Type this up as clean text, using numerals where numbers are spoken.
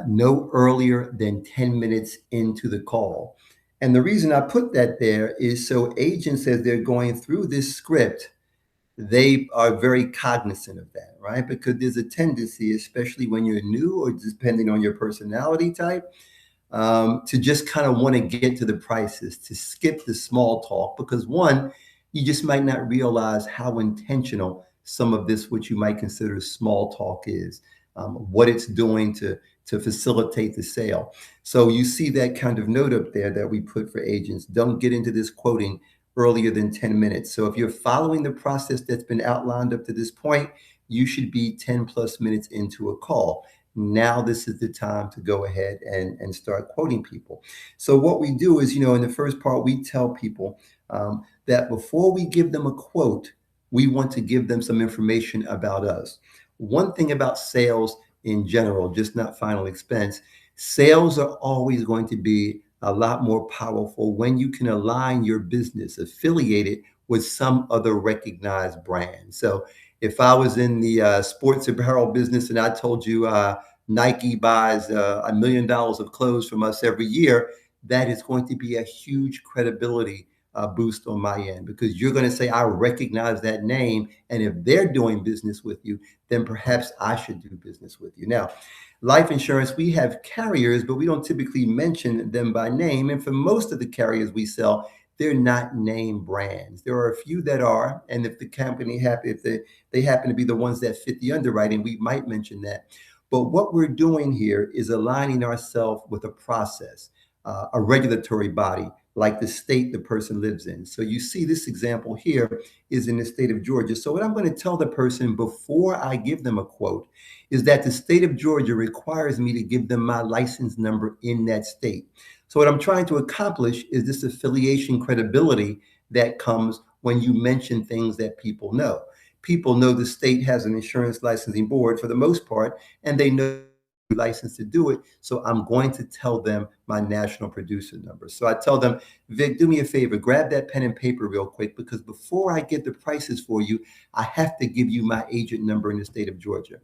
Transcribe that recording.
no earlier than 10 minutes into the call. And the reason I put that there is so agents, as they're going through this script, they are very cognizant of that, right? Because there's a tendency, especially when you're new or depending on your personality type, to just kind of want to get to the prices, to skip the small talk, because one, you just might not realize how intentional some of this, what you might consider small talk is, what it's doing to facilitate the sale. So you see that kind of note up there that we put for agents. Don't get into this quoting earlier than 10 minutes. So if you're following the process that's been outlined up to this point, you should be 10 plus minutes into a call. Now this is the time to go ahead and start quoting people. So what we do is, in the first part, we tell people that before we give them a quote, we want to give them some information about us. One thing about sales in general, just not final expense, sales are always going to be a lot more powerful when you can align your business, affiliate it with some other recognized brand. So if I was in the sports apparel business and I told you Nike buys $1 million of clothes from us every year, that is going to be a huge credibility boost on my end, because you're going to say, I recognize that name. And if they're doing business with you, then perhaps I should do business with you. Now, life insurance, we have carriers, but we don't typically mention them by name. And for most of the carriers we sell, they're not name brands. There are a few that are, and if the company if they happen to be the ones that fit the underwriting, we might mention that. But what we're doing here is aligning ourselves with a process, a regulatory body, like the state the person lives in. So you see this example here is in the state of Georgia. So what I'm going to tell the person before I give them a quote is that the state of Georgia requires me to give them my license number in that state. So what I'm trying to accomplish is this affiliation credibility that comes when you mention things that people know. People know the state has an insurance licensing board for the most part, and they know license to do it. So I'm going to tell them my national producer number. So I tell them, Vic, do me a favor, grab that pen and paper real quick, because before I get the prices for you, I have to give you my agent number in the state of Georgia.